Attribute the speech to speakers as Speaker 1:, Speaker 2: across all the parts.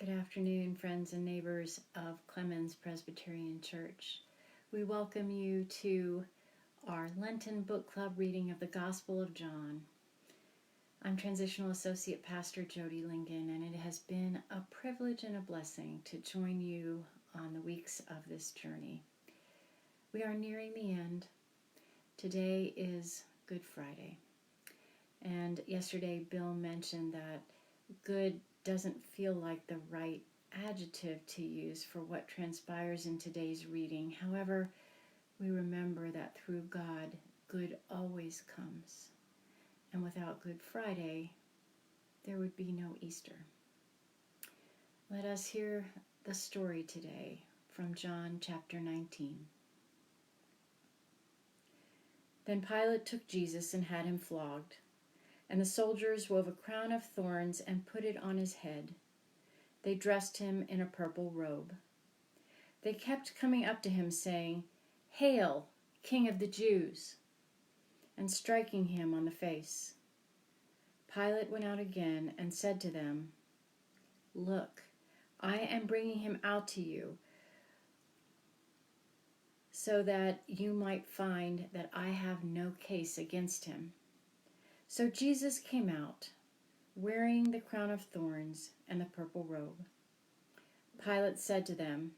Speaker 1: Good afternoon, friends and neighbors of Clemens Presbyterian Church. We welcome you to our Lenten book club reading of the Gospel of John. I'm Transitional Associate Pastor Jodi Lingan, and it has been a privilege and a blessing to join you on the weeks of this journey. We are nearing the end. Today is Good Friday. And yesterday Bill mentioned that good doesn't feel like the right adjective to use for what transpires in today's reading. However, we remember that through God, good always comes. And without Good Friday, there would be no Easter. Let us hear the story today from John chapter 19. Then Pilate took Jesus and had him flogged. And the soldiers wove a crown of thorns and put it on his head. They dressed him in a purple robe. They kept coming up to him, saying, "Hail, King of the Jews!" and striking him on the face. Pilate went out again and said to them, "Look, I am bringing him out to you, so that you might find that I have no case against him." So Jesus came out, wearing the crown of thorns and the purple robe. Pilate said to them,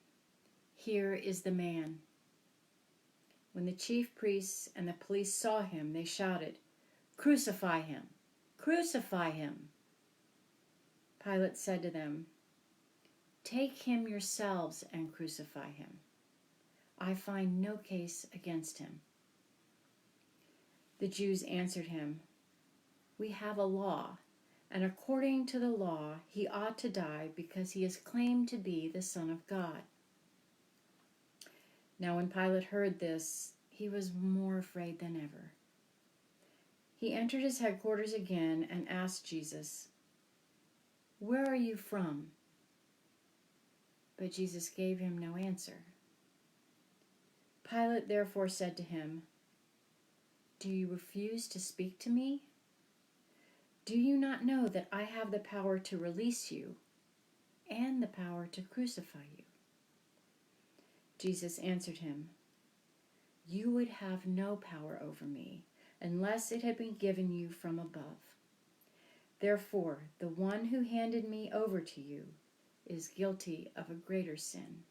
Speaker 1: "Here is the man." When the chief priests and the police saw him, they shouted, "Crucify him! Crucify him!" Pilate said to them, "Take him yourselves and crucify him. I find no case against him." The Jews answered him, "We have a law, and according to the law he ought to die because he is claimed to be the Son of God." Now when Pilate heard this, he was more afraid than ever. He entered his headquarters again and asked Jesus, "Where are you from?" But Jesus gave him no answer. Pilate therefore said to him, "Do you refuse to speak to me? Do you not know that I have the power to release you and the power to crucify you?" Jesus answered him, "You would have no power over me unless it had been given you from above. Therefore, the one who handed me over to you is guilty of a greater sin."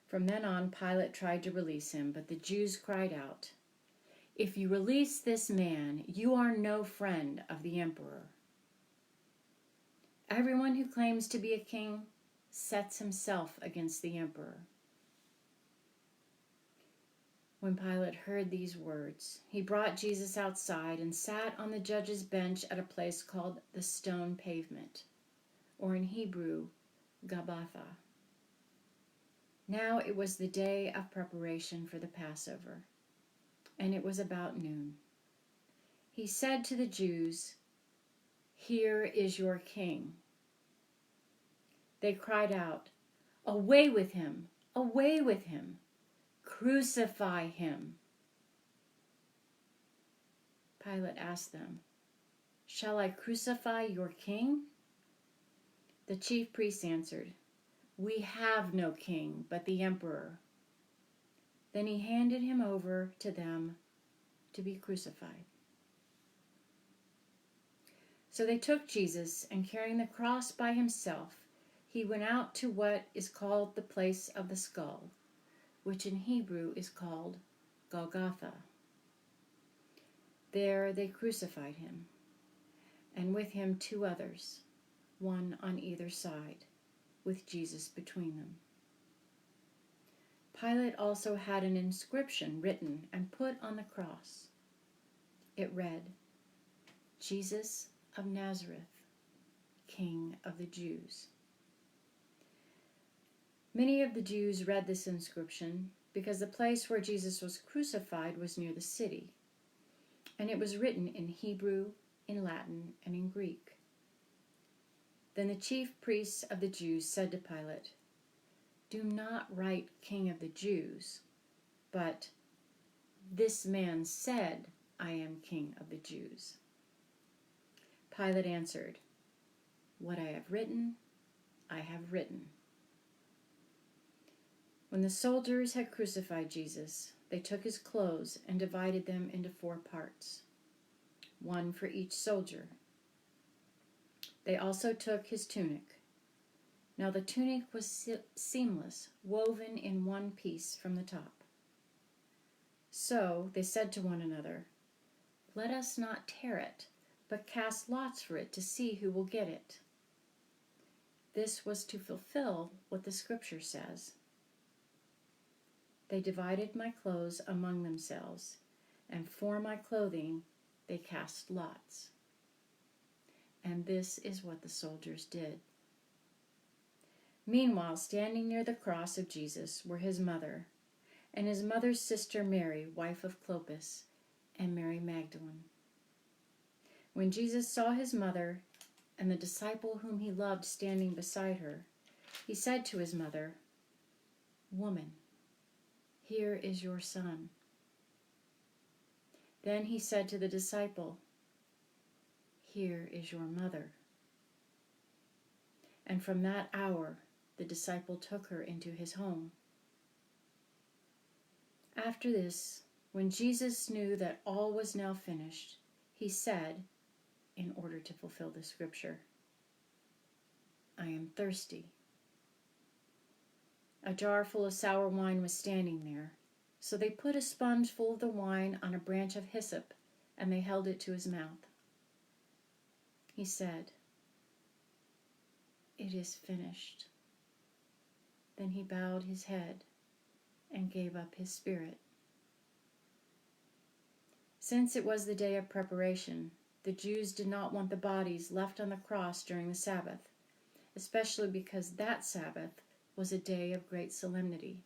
Speaker 1: From then on, Pilate tried to release him, but the Jews cried out, "If you release this man, you are no friend of the emperor. Everyone who claims to be a king sets himself against the emperor." When Pilate heard these words, he brought Jesus outside and sat on the judge's bench at a place called the Stone Pavement, or in Hebrew, Gabbatha. Now it was the day of preparation for the Passover, and it was about noon. He said to the Jews, "Here is your king." They cried out, "Away with him! Away with him! Crucify him!" Pilate asked them, "Shall I crucify your king?" The chief priests answered, "We have no king but the emperor." Then he handed him over to them to be crucified. So they took Jesus, and carrying the cross by himself, he went out to what is called the place of the skull, which in Hebrew is called Golgotha. There they crucified him, and with him 2 others, one on either side, with Jesus between them. Pilate also had an inscription written and put on the cross. It read, "Jesus of Nazareth, King of the Jews." Many of the Jews read this inscription because the place where Jesus was crucified was near the city, and it was written in Hebrew, in Latin, and in Greek. Then the chief priests of the Jews said to Pilate, "Do not write King of the Jews, but this man said, 'I am King of the Jews.'" Pilate answered, What I have written, I have written." When the soldiers had crucified Jesus, they took his clothes and divided them into 4 parts, one for each soldier. They also took his tunic. Now the tunic was seamless, woven in one piece from the top. So they said to one another, "Let us not tear it, but cast lots for it to see who will get it." This was to fulfill what the scripture says. "They divided my clothes among themselves, and for my clothing they cast lots." And this is what the soldiers did. Meanwhile, standing near the cross of Jesus were his mother, and his mother's sister Mary, wife of Clopas, and Mary Magdalene. When Jesus saw his mother and the disciple whom he loved standing beside her, he said to his mother, "Woman, here is your son." Then he said to the disciple, "Here is your mother." And from that hour, the disciple took her into his home. After this, when Jesus knew that all was now finished, he said, in order to fulfill the scripture, "I am thirsty." A jar full of sour wine was standing there, so they put a sponge full of the wine on a branch of hyssop, and they held it to his mouth. He said, "It is finished." Then he bowed his head and gave up his spirit. Since it was the day of preparation, the Jews did not want the bodies left on the cross during the Sabbath, especially because that Sabbath was a day of great solemnity.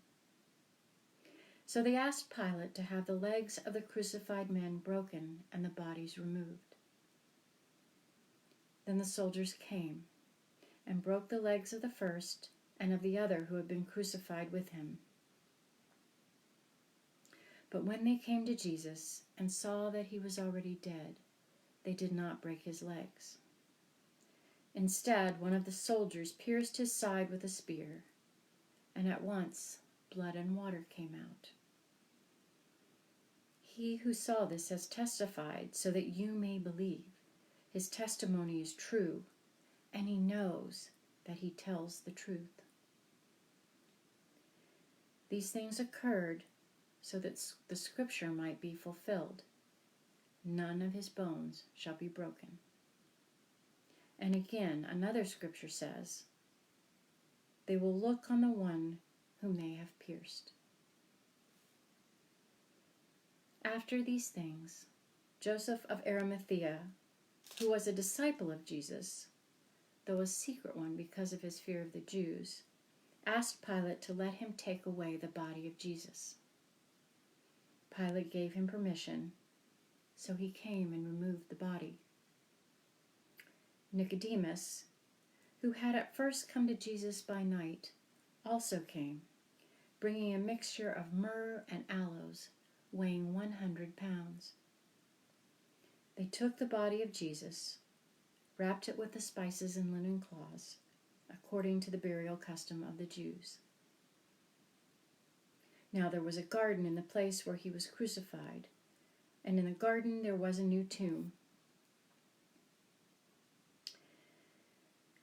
Speaker 1: So they asked Pilate to have the legs of the crucified men broken and the bodies removed. Then the soldiers came and broke the legs of the first and of the other who had been crucified with him. But when they came to Jesus and saw that he was already dead, they did not break his legs. Instead, one of the soldiers pierced his side with a spear, and at once blood and water came out. He who saw this has testified so that you may believe. His testimony is true, and he knows that he tells the truth. These things occurred so that the scripture might be fulfilled. None of his bones shall be broken. And again, another scripture says, "They will look on the one whom they have pierced." After these things, Joseph of Arimathea, who was a disciple of Jesus, though a secret one because of his fear of the Jews, asked Pilate to let him take away the body of Jesus. Pilate gave him permission, so he came and removed the body. Nicodemus, who had at first come to Jesus by night, also came, bringing a mixture of myrrh and aloes, weighing 100 pounds. They took the body of Jesus, wrapped it with the spices and linen cloths, according to the burial custom of the Jews. Now there was a garden in the place where he was crucified, and in the garden there was a new tomb.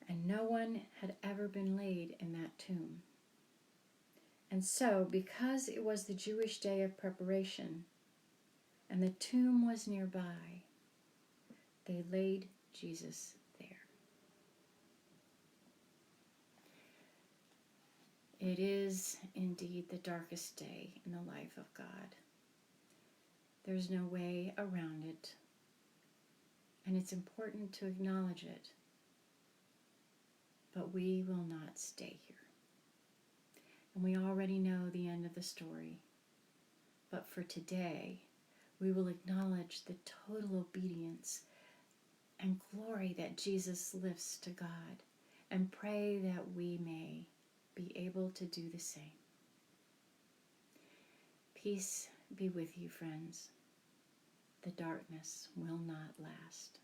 Speaker 1: And no one had ever been laid in that tomb. And so, because it was the Jewish day of preparation, and the tomb was nearby, they laid Jesus there. It is indeed the darkest day in the life of God. There's no way around it, and it's important to acknowledge it. But we will not stay here. And we already know the end of the story. But for today, we will acknowledge the total obedience and glory that Jesus lifts to God, and pray that we may be able to do the same. Peace be with you, friends. The darkness will not last.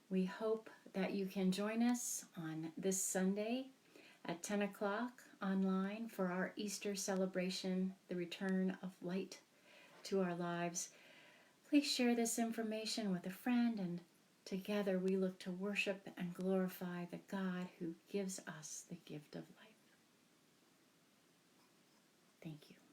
Speaker 1: We hope that you can join us on this Sunday at 10 o'clock online for our Easter celebration, the return of light to our lives. Please share this information with a friend, and together we look to worship and glorify the God who gives us the gift of life. Thank you.